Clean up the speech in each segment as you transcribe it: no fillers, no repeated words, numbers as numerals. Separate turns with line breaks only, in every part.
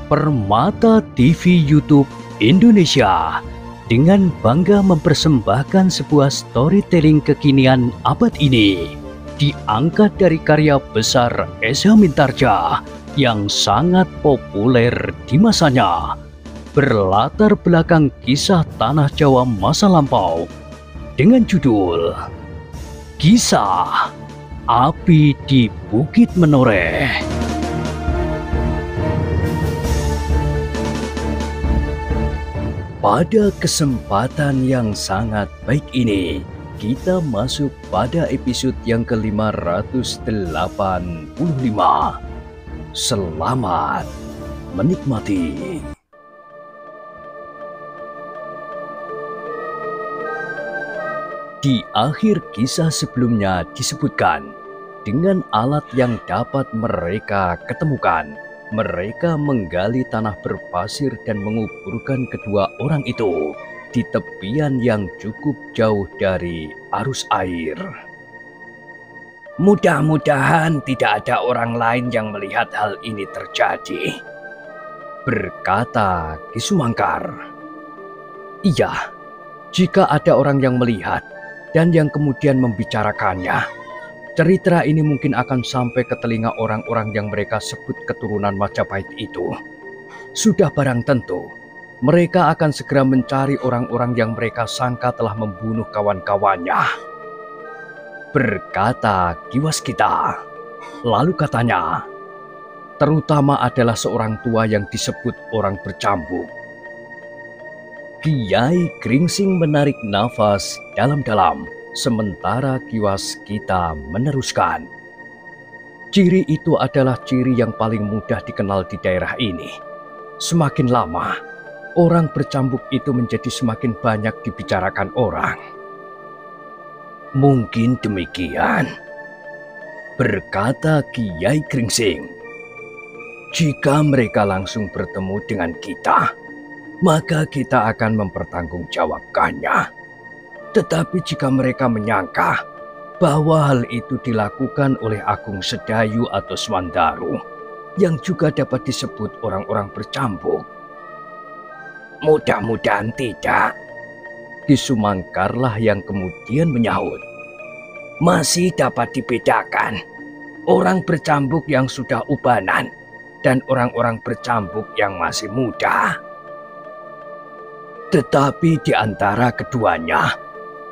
Permata TV YouTube Indonesia dengan bangga mempersembahkan sebuah storytelling kekinian abad ini, diangkat dari karya besar Esa Mintarja yang sangat populer di masanya, berlatar belakang kisah tanah Jawa masa lampau dengan judul Kisah Api di Bukit Menoreh. Pada kesempatan yang sangat baik ini, kita masuk pada episode yang ke-585. Selamat menikmati. Di akhir kisah sebelumnya disebutkan, dengan alat yang dapat mereka ketemukan, mereka menggali tanah berpasir dan menguburkan kedua orang itu di tepian yang cukup jauh dari arus air. Mudah-mudahan tidak ada orang lain yang melihat hal ini terjadi, berkata Ki Sumangkar. Iya, jika ada orang yang melihat dan yang kemudian membicarakannya, cerita ini mungkin akan sampai ke telinga orang-orang yang mereka sebut keturunan Majapahit itu. Sudah barang tentu, mereka akan segera mencari orang-orang yang mereka sangka telah membunuh kawan-kawannya, berkata Ki Waskita. Lalu katanya, terutama adalah seorang tua yang disebut orang bercambuk. Kiai Gringsing menarik nafas dalam-dalam, sementara Ki Waskita meneruskan. Ciri itu adalah ciri yang paling mudah dikenal di daerah ini. Semakin lama, orang bercambuk itu menjadi semakin banyak dibicarakan orang. Mungkin demikian, berkata Kiai Gringsing. Jika mereka langsung bertemu dengan kita, maka kita akan mempertanggungjawabkannya. Tetapi jika mereka menyangka bahwa hal itu dilakukan oleh Agung Sedayu atau Swandaru, yang juga dapat disebut orang-orang bercambuk, mudah-mudahan tidak. Ki Sumangkarlah yang kemudian menyahut, masih dapat dibedakan orang bercambuk yang sudah ubanan dan orang-orang bercambuk yang masih muda. Tetapi di antara keduanya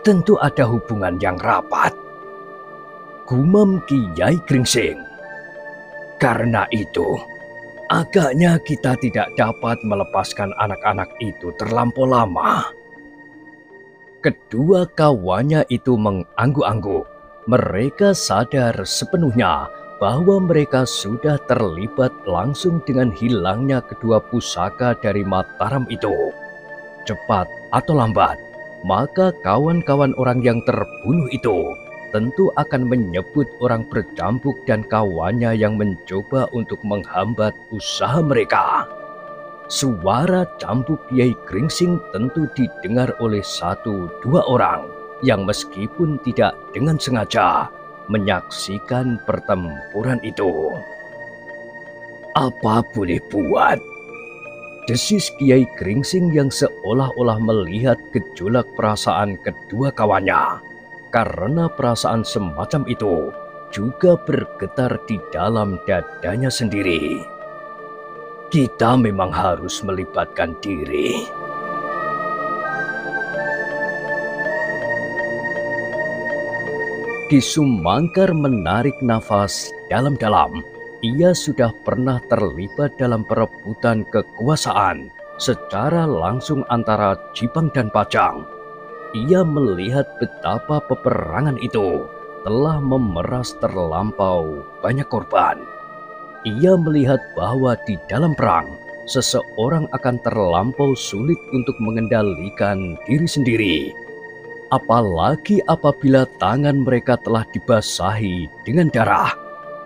tentu ada hubungan yang rapat, gumam Kiai Gringsing. Karena itu, agaknya kita tidak dapat melepaskan anak-anak itu terlampau lama. Kedua kawannya itu mengangguk-angguk. Mereka sadar sepenuhnya bahwa mereka sudah terlibat langsung dengan hilangnya kedua pusaka dari Mataram itu. Cepat atau lambat, maka kawan-kawan orang yang terbunuh itu tentu akan menyebut orang bercambuk dan kawannya yang mencoba untuk menghambat usaha mereka. Suara cambuk Kiai Gringsing tentu didengar oleh 1-2 orang yang meskipun tidak dengan sengaja menyaksikan pertempuran itu. Apa boleh buat? Desis Kiai Gringsing yang seolah-olah melihat gejolak perasaan kedua kawannya, karena perasaan semacam itu juga bergetar di dalam dadanya sendiri. Kita memang harus melibatkan diri. Ki Sumangkar menarik nafas dalam-dalam. Ia sudah pernah terlibat dalam perebutan kekuasaan secara langsung antara Jipang dan Pajang. Ia melihat betapa peperangan itu telah memeras terlampau banyak korban. Ia melihat bahwa di dalam perang, seseorang akan terlampau sulit untuk mengendalikan diri sendiri. Apalagi apabila tangan mereka telah dibasahi dengan darah.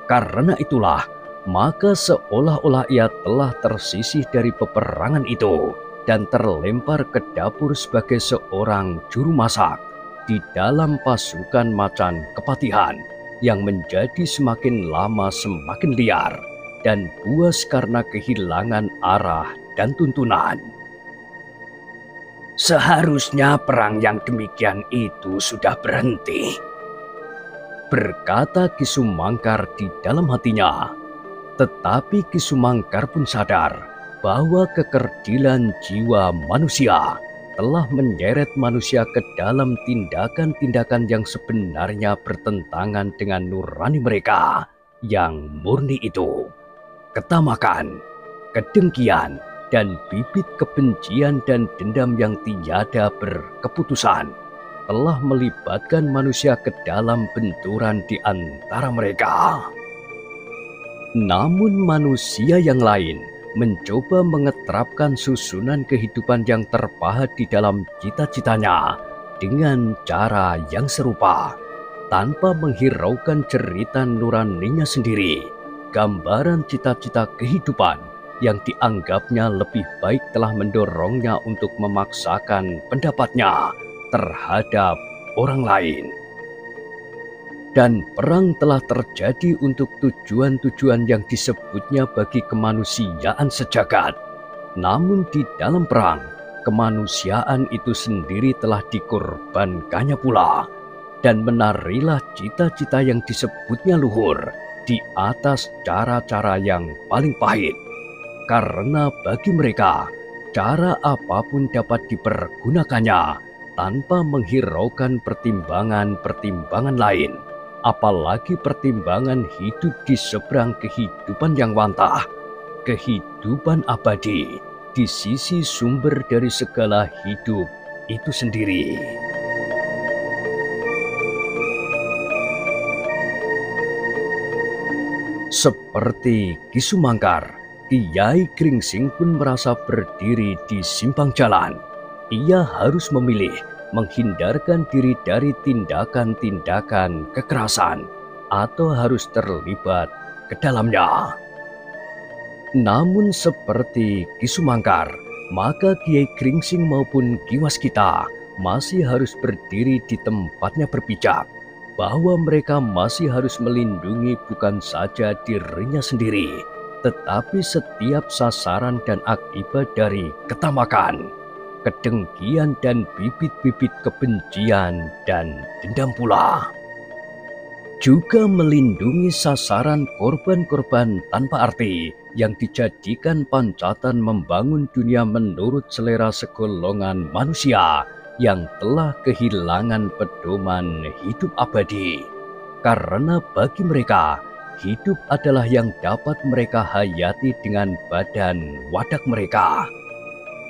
Karena itulah, maka seolah-olah ia telah tersisih dari peperangan itu dan terlempar ke dapur sebagai seorang juru masak di dalam pasukan macan Kepatihan yang menjadi semakin lama semakin liar dan puas karena kehilangan arah dan tuntunan. "Seharusnya perang yang demikian itu sudah berhenti," berkata Ki Sumangkar di dalam hatinya. Tetapi Ki Sumangkar pun sadar bahwa kekerdilan jiwa manusia telah menyeret manusia ke dalam tindakan-tindakan yang sebenarnya bertentangan dengan nurani mereka yang murni itu. Ketamakan, kedengkian, dan bibit kebencian dan dendam yang tiada berkeputusan telah melibatkan manusia ke dalam benturan di antara mereka. Namun manusia yang lain mencoba mengeterapkan susunan kehidupan yang terpahat di dalam cita-citanya dengan cara yang serupa, tanpa menghiraukan cerita nuraninya sendiri. Gambaran cita-cita kehidupan yang dianggapnya lebih baik telah mendorongnya untuk memaksakan pendapatnya terhadap orang lain. Dan perang telah terjadi untuk tujuan-tujuan yang disebutnya bagi kemanusiaan sejagat. Namun di dalam perang, kemanusiaan itu sendiri telah dikorbankannya pula. Dan menarilah cita-cita yang disebutnya luhur di atas cara-cara yang paling pahit. Karena bagi mereka, cara apapun dapat dipergunakannya tanpa menghiraukan pertimbangan-pertimbangan lain. Apalagi pertimbangan hidup di seberang kehidupan yang wantah, kehidupan abadi di sisi sumber dari segala hidup itu sendiri. Seperti Ki Sumangkar, Kyai Gringsing pun merasa berdiri di simpang jalan. Ia harus memilih menghindarkan diri dari tindakan-tindakan kekerasan atau harus terlibat ke dalamnya. Namun seperti Ki Sumangkar, maka Kyai Gringsing maupun Ki Waskita masih harus berdiri di tempatnya berpijak, bahwa mereka masih harus melindungi bukan saja dirinya sendiri, tetapi setiap sasaran dan akibat dari ketamakan, kedengkian, dan bibit-bibit kebencian dan dendam pula. Juga melindungi sasaran korban-korban tanpa arti yang dijadikan pancatan membangun dunia menurut selera segolongan manusia yang telah kehilangan pedoman hidup abadi. Karena bagi mereka, hidup adalah yang dapat mereka hayati dengan badan wadak mereka.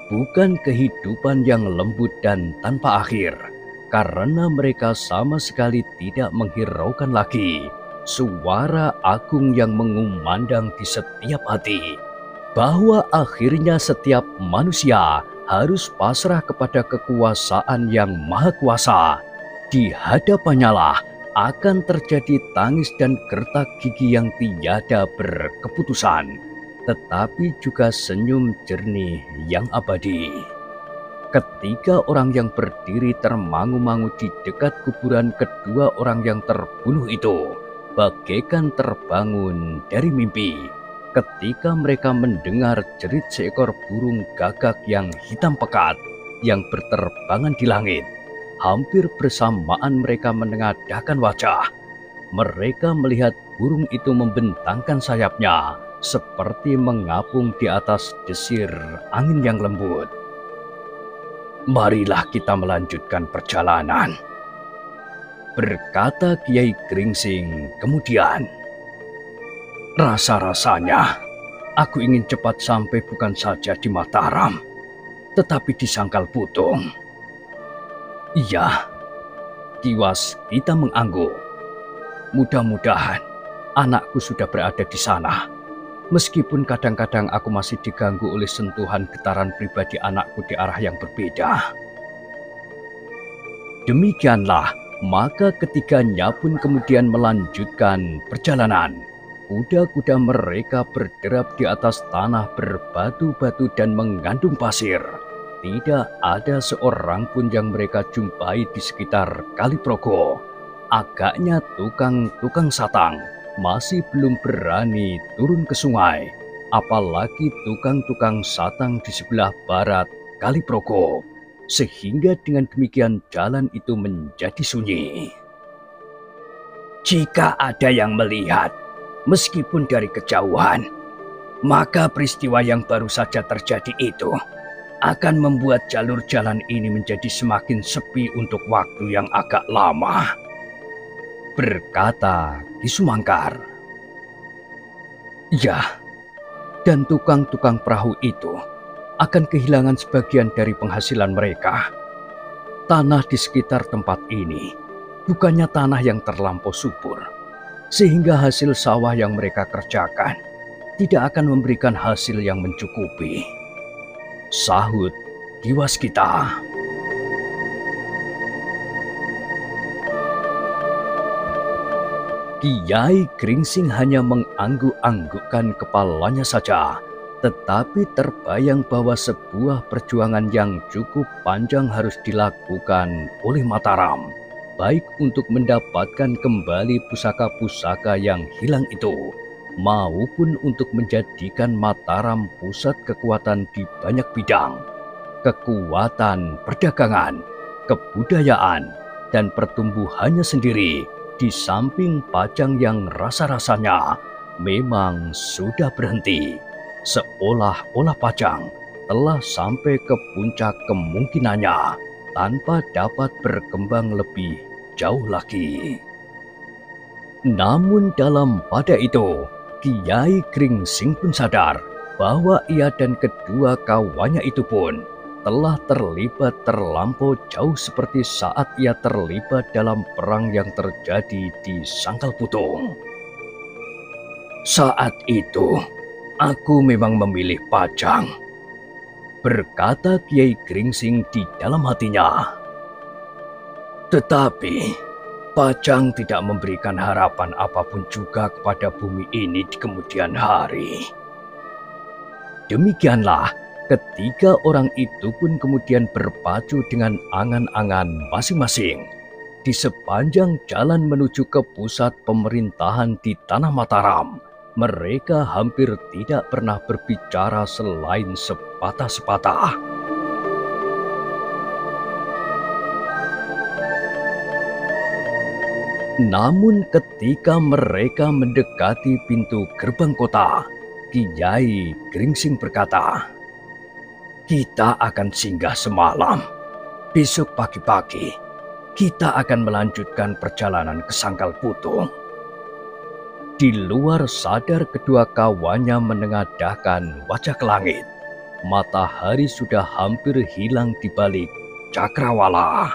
Bukan kehidupan yang lembut dan tanpa akhir, karena mereka sama sekali tidak menghiraukan lagi suara agung yang mengumandang di setiap hati, bahwa akhirnya setiap manusia harus pasrah kepada kekuasaan yang maha kuasa. Di hadapannya lah akan terjadi tangis dan gertak gigi yang tiada berkeputusan, tetapi juga senyum jernih yang abadi. Ketika orang yang berdiri termangu-mangu di dekat kuburan kedua orang yang terbunuh itu bagaikan terbangun dari mimpi, ketika mereka mendengar jerit seekor burung gagak yang hitam pekat yang berterbangan di langit, hampir bersamaan mereka menengadahkan wajah. Mereka melihat burung itu membentangkan sayapnya seperti mengapung di atas desir angin yang lembut. "Marilah kita melanjutkan perjalanan," berkata Kyai Gringsing kemudian. "Rasa-rasanya aku ingin cepat sampai bukan saja di Mataram, tetapi di Sangkal Putung." "Iya," Ki Waskita mengangguk. "Mudah-mudahan anakku sudah berada di sana. Meskipun kadang-kadang aku masih diganggu oleh sentuhan getaran pribadi anakku di arah yang berbeda." Demikianlah, maka ketiganya pun kemudian melanjutkan perjalanan. Kuda-kuda mereka berderap di atas tanah berbatu-batu dan mengandung pasir. Tidak ada seorang pun yang mereka jumpai di sekitar Kali Progo. Agaknya tukang-tukang satang masih belum berani turun ke sungai, apalagi tukang-tukang satang di sebelah barat Kali Progo, sehingga dengan demikian jalan itu menjadi sunyi. Jika ada yang melihat, meskipun dari kejauhan, maka peristiwa yang baru saja terjadi itu akan membuat jalur jalan ini menjadi semakin sepi untuk waktu yang agak lama, berkata Ki Sumangkar. Ya, dan tukang-tukang perahu itu akan kehilangan sebagian dari penghasilan mereka. Tanah di sekitar tempat ini bukannya tanah yang terlampau subur, sehingga hasil sawah yang mereka kerjakan tidak akan memberikan hasil yang mencukupi, sahut Ki Waskita. Kiai Gringsing hanya mengangguk-anggukkan kepalanya saja, tetapi terbayang bahwa sebuah perjuangan yang cukup panjang harus dilakukan oleh Mataram, baik untuk mendapatkan kembali pusaka-pusaka yang hilang itu, maupun untuk menjadikan Mataram pusat kekuatan di banyak bidang, kekuatan perdagangan, kebudayaan, dan pertumbuhannya sendiri, di samping Pajang yang rasa-rasanya memang sudah berhenti, seolah-olah Pajang telah sampai ke puncak kemungkinannya tanpa dapat berkembang lebih jauh lagi. Namun dalam pada itu, Kiai Gringsing pun sadar bahwa ia dan kedua kawannya itu pun telah terlibat terlampau jauh seperti saat ia terlibat dalam perang yang terjadi di Sangkal Putung. Saat itu, aku memang memilih Pajang, berkata Kiai Gringsing di dalam hatinya. Tetapi Pajang tidak memberikan harapan apapun juga kepada bumi ini di kemudian hari. Demikianlah, ketiga orang itu pun kemudian berpacu dengan angan-angan masing-masing di sepanjang jalan menuju ke pusat pemerintahan di Tanah Mataram. Mereka hampir tidak pernah berbicara selain sepatah-sepatah. Namun ketika mereka mendekati pintu gerbang kota, Kiai Gringsing berkata, "Kita akan singgah semalam. Besok pagi-pagi, kita akan melanjutkan perjalanan ke Sangkal Putung." Di luar sadar kedua kawannya menengadahkan wajah ke langit. Matahari sudah hampir hilang di balik cakrawala.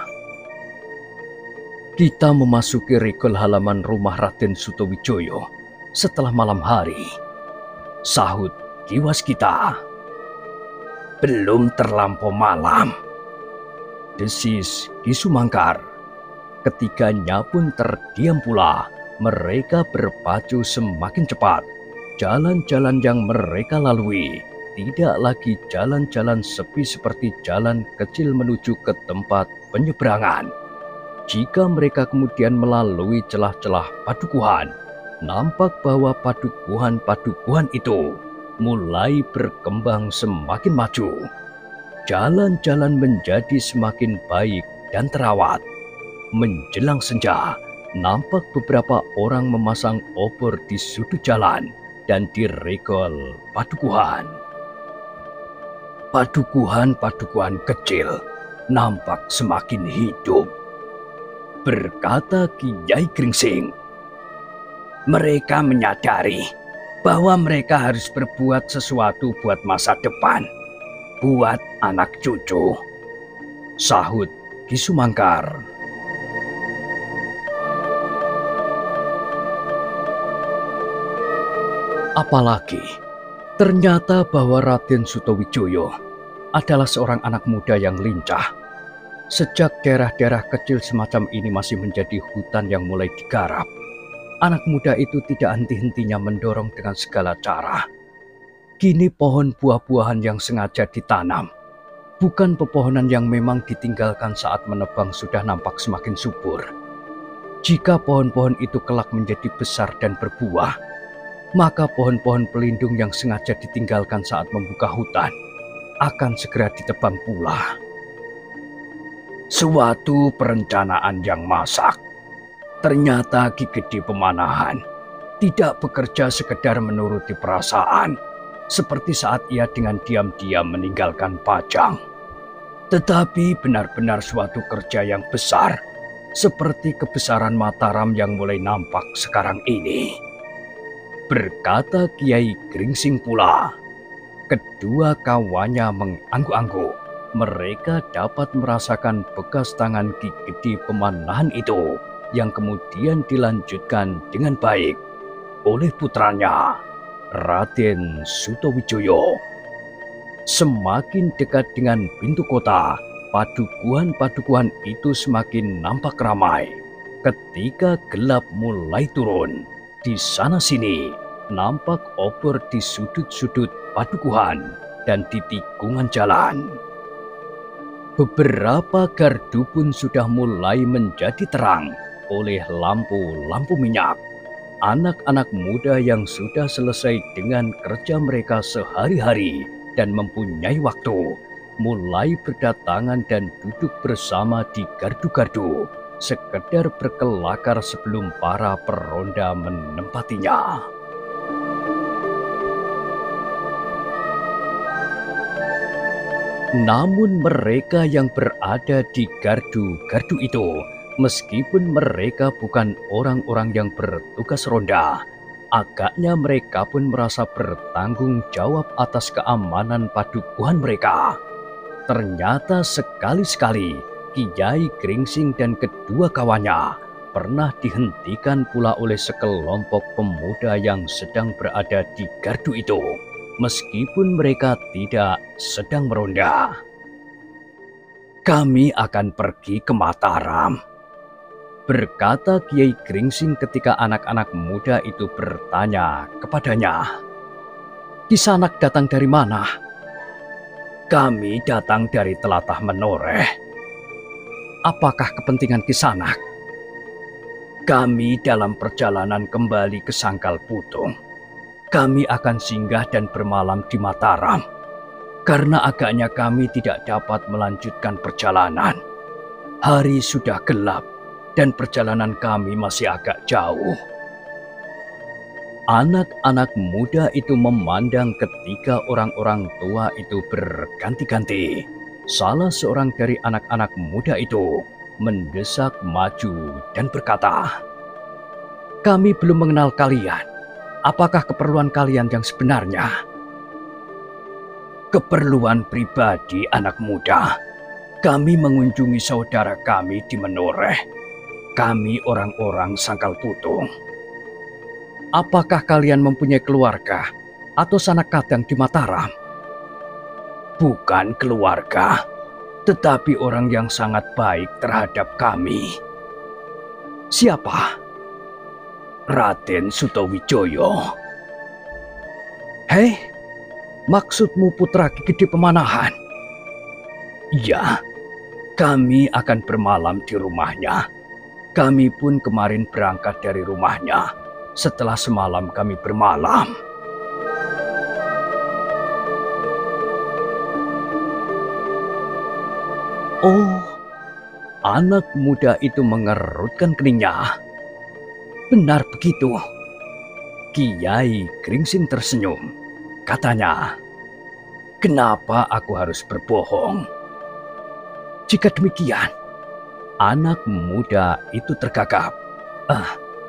Kita memasuki regol halaman rumah Raden Sutawijaya setelah malam hari, sahut Ki Waskita. Belum terlampau malam, desis Ki Sumangkar. Ketiganya pun terdiam pula. Mereka berpacu semakin cepat. Jalan-jalan yang mereka lalui tidak lagi jalan-jalan sepi seperti jalan kecil menuju ke tempat penyeberangan. Jika mereka kemudian melalui celah-celah padukuhan, nampak bahwa padukuhan-padukuhan itu mulai berkembang semakin maju. Jalan-jalan menjadi semakin baik dan terawat. Menjelang senja, nampak beberapa orang memasang obor di sudut jalan dan di regol padukuhan. Padukuhan-padukuhan kecil nampak semakin hidup, berkata Kiai Gringsing. Mereka menyadari bahwa mereka harus berbuat sesuatu buat masa depan, buat anak cucu, sahut Ki Sumangkar. Apalagi, ternyata bahwa Raden Sutawijaya adalah seorang anak muda yang lincah. Sejak daerah-daerah kecil semacam ini masih menjadi hutan yang mulai digarap, anak muda itu tidak henti-hentinya mendorong dengan segala cara. Kini pohon buah-buahan yang sengaja ditanam, bukan pepohonan yang memang ditinggalkan saat menebang sudah nampak semakin subur. Jika pohon-pohon itu kelak menjadi besar dan berbuah, maka pohon-pohon pelindung yang sengaja ditinggalkan saat membuka hutan akan segera ditebang pula. Suatu perencanaan yang masak. Ternyata Ki Gede Pemanahan tidak bekerja sekedar menuruti perasaan, seperti saat ia dengan diam-diam meninggalkan Pajang. Tetapi benar-benar suatu kerja yang besar, seperti kebesaran Mataram yang mulai nampak sekarang ini. Berkata Kiai Gringsing pula, kedua kawannya mengangguk-angguk. Mereka dapat merasakan bekas tangan Ki Gede Pemanahan itu yang kemudian dilanjutkan dengan baik oleh putranya, Raden Sutawijoyo. Semakin dekat dengan pintu kota, padukuhan-padukuhan itu semakin nampak ramai. Ketika gelap mulai turun, di sana-sini nampak obor di sudut-sudut padukuhan dan di tikungan jalan. Beberapa gardu pun sudah mulai menjadi terang oleh lampu-lampu minyak. Anak-anak muda yang sudah selesai dengan kerja mereka sehari-hari dan mempunyai waktu, mulai berdatangan dan duduk bersama di gardu-gardu, sekedar berkelakar sebelum para peronda menempatinya. Namun mereka yang berada di gardu-gardu itu, meskipun mereka bukan orang-orang yang bertugas ronda, agaknya mereka pun merasa bertanggung jawab atas keamanan padukuhan mereka. Ternyata sekali-sekali Kiai Gringsing dan kedua kawannya pernah dihentikan pula oleh sekelompok pemuda yang sedang berada di gardu itu, meskipun mereka tidak sedang meronda. Kami akan pergi ke Mataram, berkata Kiai Gringsing ketika anak-anak muda itu bertanya kepadanya. Kisanak datang dari mana? Kami datang dari telatah Menoreh. Apakah kepentingan Kisanak? Kami dalam perjalanan kembali ke Sangkal Putung. Kami akan singgah dan bermalam di Mataram, karena agaknya kami tidak dapat melanjutkan perjalanan. Hari sudah gelap dan perjalanan kami masih agak jauh. Anak-anak muda itu memandang ketiga orang-orang tua itu berganti-ganti. Salah seorang dari anak-anak muda itu mendesak maju dan berkata, "Kami belum mengenal kalian. Apakah keperluan kalian yang sebenarnya?" "Keperluan pribadi anak muda. Kami mengunjungi saudara kami di Menoreh. Kami orang-orang Sangkal Putung." "Apakah kalian mempunyai keluarga atau sanak kadang di Mataram?" "Bukan keluarga, tetapi orang yang sangat baik terhadap kami." "Siapa?" "Raden Sutawijoyo." "Hei, maksudmu putra Ki Gede Pemanahan?" "Ya, kami akan bermalam di rumahnya. Kami pun kemarin berangkat dari rumahnya setelah semalam kami bermalam." Oh, anak muda itu mengerutkan keningnya. "Benar begitu." Kiai Gringsing tersenyum. Katanya, "Kenapa aku harus berbohong?" "Jika demikian," anak muda itu tergagap.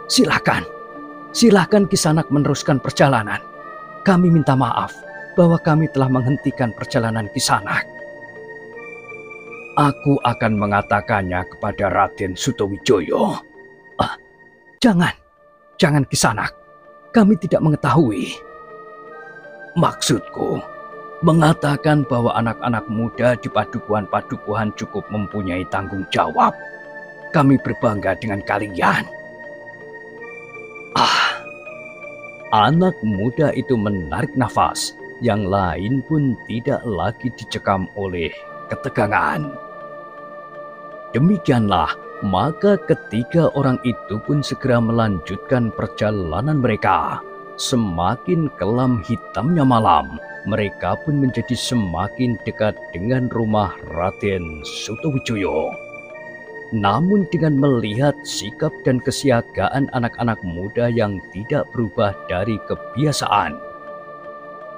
Silakan. Silakan Kisanak meneruskan perjalanan. Kami minta maaf bahwa kami telah menghentikan perjalanan Kisanak." "Aku akan mengatakannya kepada Raden Sutawijoyo." Jangan Kisanak. Kami tidak mengetahui." "Maksudku, mengatakan bahwa anak-anak muda di padukuhan-padukuhan cukup mempunyai tanggung jawab. Kami berbangga dengan kalian." Anak muda itu menarik nafas. Yang lain pun tidak lagi dicekam oleh ketegangan. Demikianlah Maka ketiga orang itu pun segera melanjutkan perjalanan mereka. Semakin kelam hitamnya malam, mereka pun menjadi semakin dekat dengan rumah Raden Sutawijaya. Namun dengan melihat sikap dan kesiagaan anak-anak muda yang tidak berubah dari kebiasaan,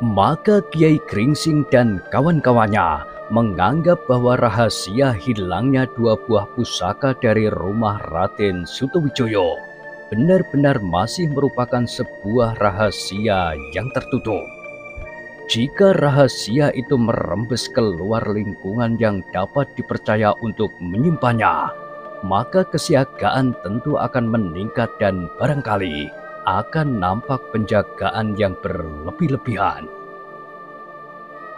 maka Kiai Gringsing dan kawan-kawannya menganggap bahwa rahasia hilangnya dua buah pusaka dari rumah Raden Sutawijaya benar-benar masih merupakan sebuah rahasia yang tertutup. Jika rahasia itu merembes keluar lingkungan yang dapat dipercaya untuk menyimpannya, maka kesiagaan tentu akan meningkat dan barangkali akan nampak penjagaan yang berlebih-lebihan.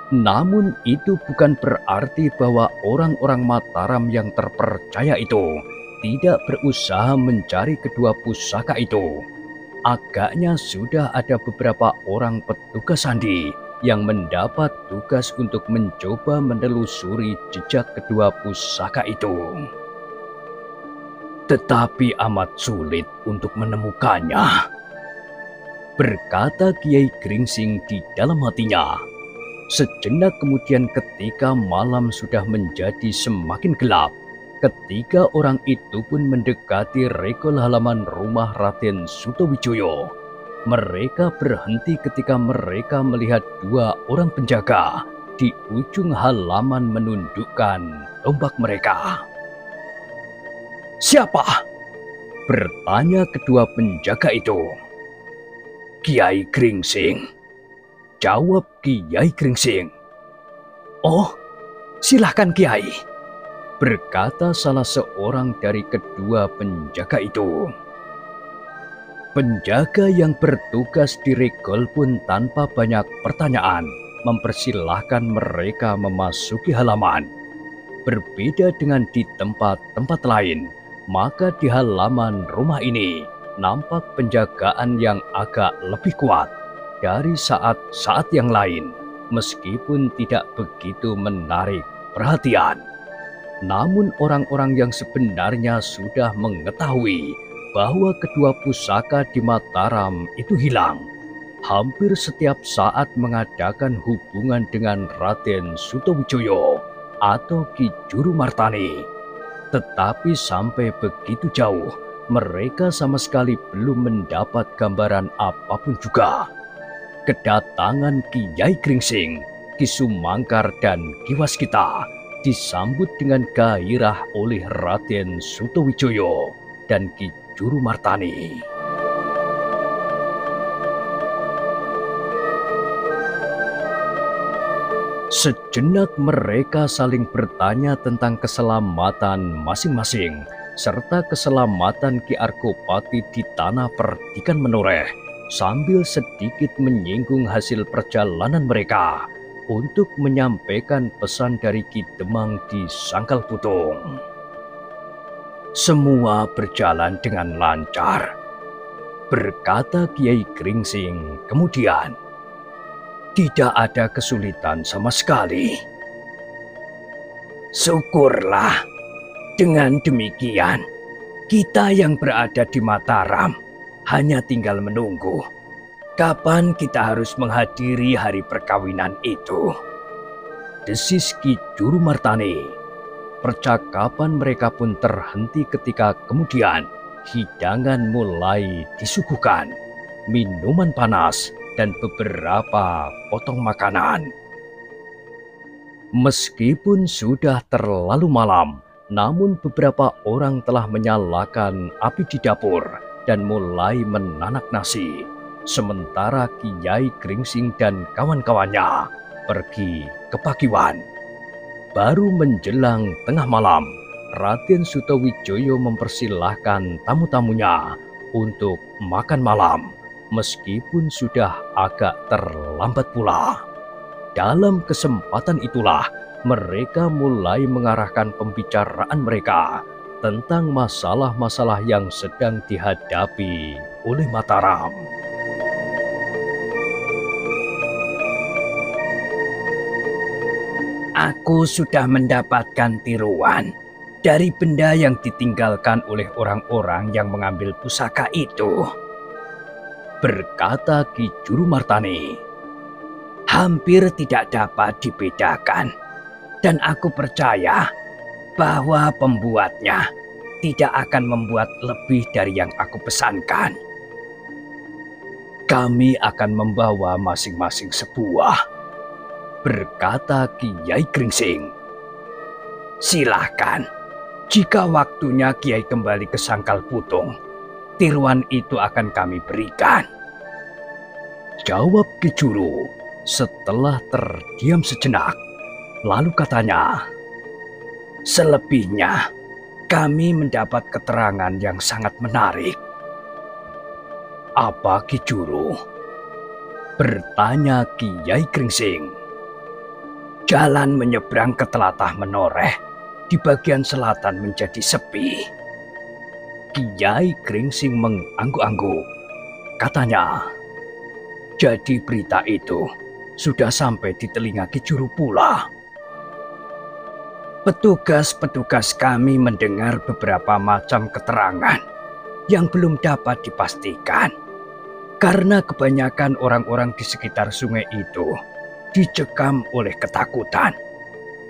Namun itu bukan berarti bahwa orang-orang Mataram yang terpercaya itu tidak berusaha mencari kedua pusaka itu. Agaknya sudah ada beberapa orang petugas sandi yang mendapat tugas untuk mencoba menelusuri jejak kedua pusaka itu. Tetapi amat sulit untuk menemukannya, berkata Kiai Gringsing di dalam hatinya. Sejenak kemudian ketika malam sudah menjadi semakin gelap, ketiga orang itu pun mendekati regol halaman rumah Raden Sutawijaya. Mereka berhenti ketika mereka melihat dua orang penjaga di ujung halaman menundukkan tombak mereka. "Siapa?" bertanya kedua penjaga itu. "Kiai Gringsing," jawab Kiai Gringsing. "Oh, silahkan Kiai," berkata salah seorang dari kedua penjaga itu. Penjaga yang bertugas di regol pun tanpa banyak pertanyaan mempersilahkan mereka memasuki halaman. Berbeda dengan di tempat-tempat lain, maka di halaman rumah ini nampak penjagaan yang agak lebih kuat dari saat-saat yang lain, meskipun tidak begitu menarik perhatian. Namun orang-orang yang sebenarnya sudah mengetahui bahwa kedua pusaka di Mataram itu hilang, hampir setiap saat mengadakan hubungan dengan Raden Sutawijaya atau Ki Juru Martani. Tetapi sampai begitu jauh, mereka sama sekali belum mendapat gambaran apapun juga. Kedatangan Kiai Gringsing, Ki Sumangkar dan Ki Waskita disambut dengan gairah oleh Raden Sutawijaya dan Ki Juru Martani. Sejenak mereka saling bertanya tentang keselamatan masing-masing, serta keselamatan Ki Argopati di tanah perdikan menoreh, sambil sedikit menyinggung hasil perjalanan mereka untuk menyampaikan pesan dari Ki Demang di Sangkal Putung. "Semua berjalan dengan lancar," berkata Kiai Gringsing kemudian. "Tidak ada kesulitan sama sekali." "Syukurlah. Dengan demikian, kita yang berada di Mataram hanya tinggal menunggu kapan kita harus menghadiri hari perkawinan itu," desis Ki Juru Martani. Percakapan mereka pun terhenti ketika kemudian hidangan mulai disuguhkan, minuman panas, dan beberapa potong makanan. Meskipun sudah terlalu malam, namun beberapa orang telah menyalakan api di dapur dan mulai menanak nasi, sementara Kiai Gringsing dan kawan-kawannya pergi ke Pakiwan. Baru menjelang tengah malam, Raden Sutawijaya mempersilahkan tamu-tamunya untuk makan malam, meskipun sudah agak terlambat pula. Dalam kesempatan itulah mereka mulai mengarahkan pembicaraan mereka tentang masalah-masalah yang sedang dihadapi oleh Mataram.
"Aku sudah mendapatkan tiruan
dari benda yang ditinggalkan oleh orang-orang yang mengambil pusaka itu, berkata Ki Juru Martani. Hampir tidak dapat dibedakan, dan aku percaya bahwa pembuatnya tidak akan membuat lebih dari yang aku pesankan. Kami akan membawa masing-masing sebuah, berkata Kiai Gringsing. Silahkan, jika waktunya Kiai kembali ke Sangkal Putung, tiruan itu akan kami berikan, jawab Ki Juru setelah terdiam sejenak. Lalu katanya, selebihnya kami mendapat keterangan yang sangat menarik. Apa Ki Juru? Bertanya Kiai Gringsing. Jalan menyeberang ke Telatah Menoreh di bagian selatan menjadi sepi. Kiai Gringsing mengangguk-angguk. Katanya, jadi berita itu sudah sampai di telinga Ki Juru pula. Petugas-petugas kami mendengar beberapa macam keterangan yang belum dapat dipastikan, karena kebanyakan orang-orang di sekitar sungai itu dicekam oleh ketakutan,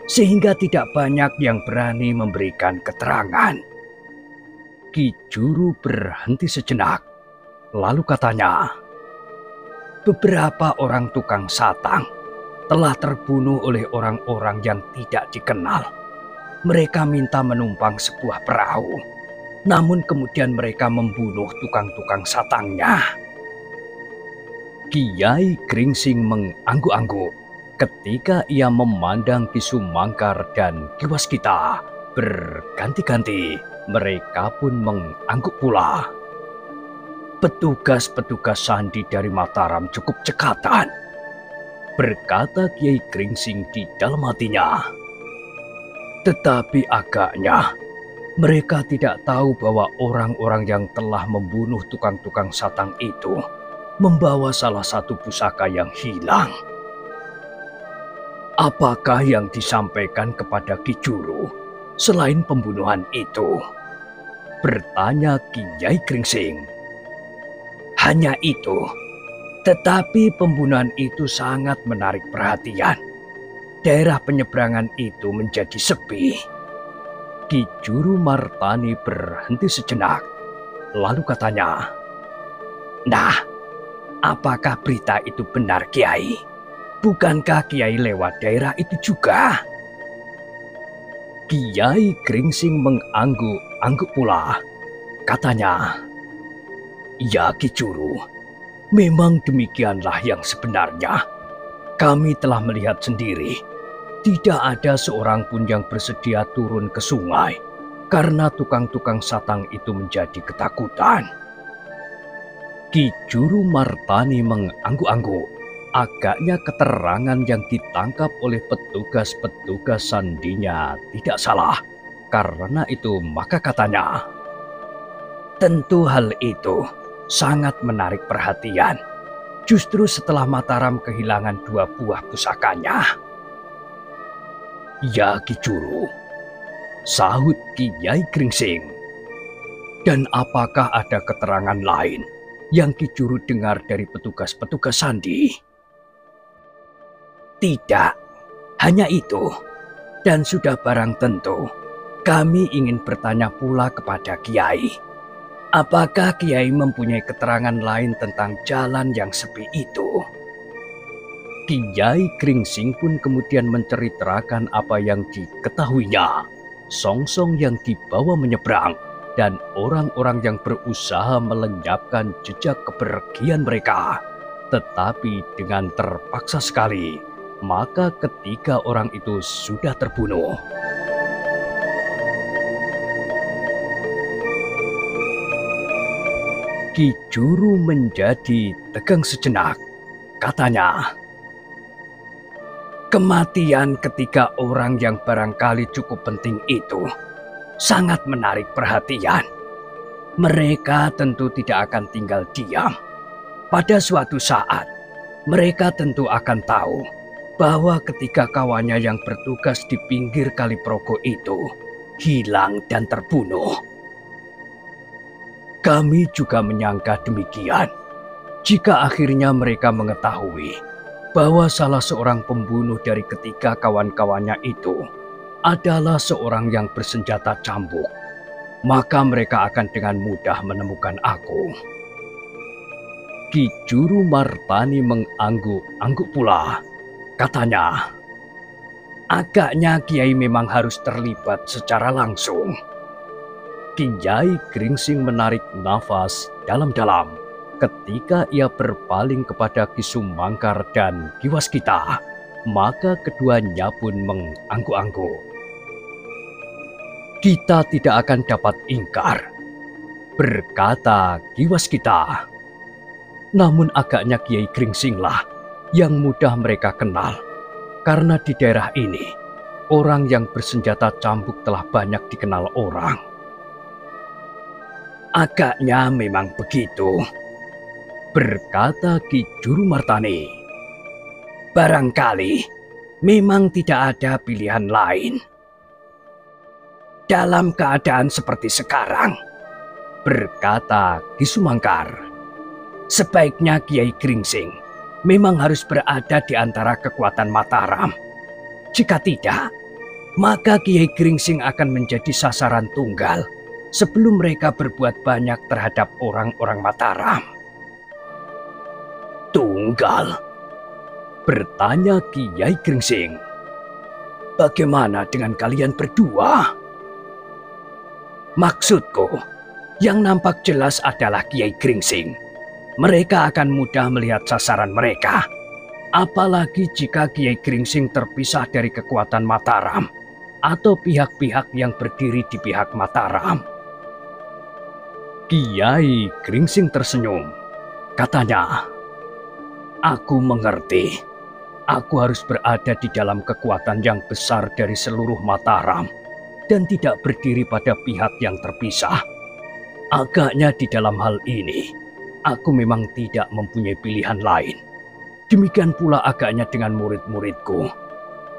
sehingga tidak banyak yang berani memberikan keterangan. Ki Juru berhenti sejenak, lalu katanya, beberapa orang tukang satang telah terbunuh oleh orang-orang yang tidak dikenal. Mereka minta menumpang sebuah perahu, namun kemudian mereka membunuh tukang-tukang satangnya. Kiai Gringsing mengangguk-angguk ketika ia memandang Ki Sumangkar dan Ki Waskita. Berganti-ganti, mereka pun mengangguk pula. Petugas-petugas sandi dari Mataram cukup cekatan, berkata Kiai Gringsing di dalam hatinya. Tetapi agaknya mereka tidak tahu bahwa orang-orang yang telah membunuh tukang-tukang satang itu membawa salah satu pusaka yang hilang. Apakah yang disampaikan kepada Ki Juru selain pembunuhan itu? Bertanya Kiai Gringsing. Hanya itu, tetapi pembunuhan itu sangat menarik perhatian. Daerah penyeberangan itu menjadi sepi. Ki Juru Martani berhenti sejenak, lalu katanya, nah, apakah berita itu benar, Kiai? Bukankah Kiai lewat daerah itu juga? Kiai Gringsing mengangguk-angguk pula. Katanya, ya Ki Juru, memang demikianlah yang sebenarnya. Kami telah melihat sendiri, tidak ada seorang pun yang bersedia turun ke sungai karena tukang-tukang satang itu menjadi ketakutan. Ki Juru Martani mengangguk-angguk. Agaknya keterangan yang ditangkap oleh petugas-petugas sandinya tidak salah. Karena itu maka katanya, tentu hal itu sangat menarik perhatian. Justru setelah Mataram kehilangan 2 buah pusakanya. Ya Ki Juru, sahut Kiai Gringsing. Dan apakah ada keterangan lain yang Ki Juru dengar dari petugas-petugas sandi? Tidak, hanya itu. Dan sudah barang tentu, kami ingin bertanya pula kepada Kiai. Apakah Kiai mempunyai keterangan lain tentang jalan yang sepi itu? Kiai Gringsing pun kemudian menceritakan apa yang diketahuinya. Songsong yang dibawa menyeberang dan orang-orang yang berusaha melenyapkan jejak kepergian mereka. Tetapi dengan terpaksa sekali, maka ketiga orang itu sudah terbunuh. Ki Juru menjadi tegang sejenak. Katanya, kematian ketiga orang yang barangkali cukup penting itu sangat menarik perhatian. Mereka tentu tidak akan tinggal diam. Pada suatu saat, mereka tentu akan tahu bahwa ketiga kawannya yang bertugas di pinggir Kali Progo itu hilang dan terbunuh. Kami juga menyangka demikian jika akhirnya mereka mengetahui bahwa salah seorang pembunuh dari ketiga kawan-kawannya itu adalah seorang yang bersenjata cambuk. Maka mereka akan dengan mudah menemukan aku. Ki Juru Martani mengangguk-angguk pula. Katanya, agaknya Kiai memang harus terlibat secara langsung. Kiai Gringsing menarik nafas dalam-dalam ketika ia berpaling kepada Ki Sumangkar dan Ki Waskita. Maka keduanya pun mengangguk-angguk. Kita tidak akan dapat ingkar, berkata Ki Waskita. Namun agaknya Kiai Gringsinglah yang mudah mereka kenal, karena di daerah ini orang yang bersenjata cambuk telah banyak dikenal orang. Agaknya memang begitu, berkata Ki Juru Martani. Barangkali memang tidak ada pilihan lain. Dalam keadaan seperti sekarang, berkata Ki Sumangkar, sebaiknya Kiai Gringsing memang harus berada di antara kekuatan Mataram. Jika tidak, maka Kiai Gringsing akan menjadi sasaran tunggal sebelum mereka berbuat banyak terhadap orang-orang Mataram. Tunggal? Bertanya Kiai Gringsing. Bagaimana dengan kalian berdua? Maksudku, yang nampak jelas adalah Kiai Gringsing. Mereka akan mudah melihat sasaran mereka. Apalagi jika Kiai Gringsing terpisah dari kekuatan Mataram atau pihak-pihak yang berdiri di pihak Mataram. Kiai Gringsing tersenyum. Katanya, aku mengerti. Aku harus berada di dalam kekuatan yang besar dari seluruh Mataram dan tidak berdiri pada pihak yang terpisah. Agaknya di dalam hal ini, aku memang tidak mempunyai pilihan lain. Demikian pula agaknya dengan murid-muridku.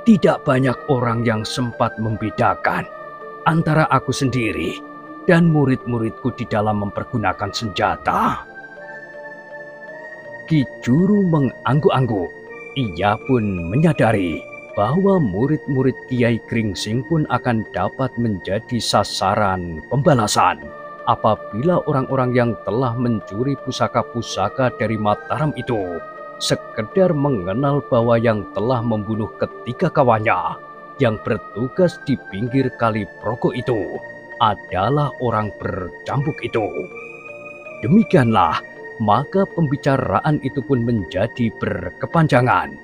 Tidak banyak orang yang sempat membedakan antara aku sendiri dan murid-muridku di dalam mempergunakan senjata. Ki Juru mengangguk-angguk. Ia pun menyadari bahwa murid-murid Kiai Gringsing pun akan dapat menjadi sasaran pembalasan apabila orang-orang yang telah mencuri pusaka-pusaka dari Mataram itu sekedar mengenal bahwa yang telah membunuh ketiga kawannya yang bertugas di pinggir Kali Progo itu adalah orang bercambuk itu. Demikianlah, maka pembicaraan itu pun menjadi berkepanjangan.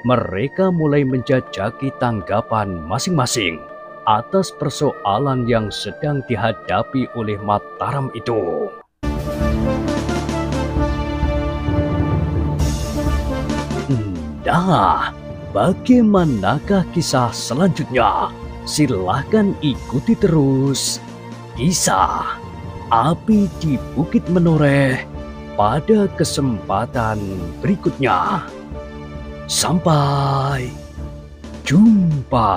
Mereka mulai menjajaki tanggapan masing-masing atas persoalan yang sedang dihadapi oleh Mataram itu. Nah, bagaimanakah kisah selanjutnya? Silahkan ikuti terus kisah Api di Bukit Menoreh pada kesempatan berikutnya. Sampai jumpa.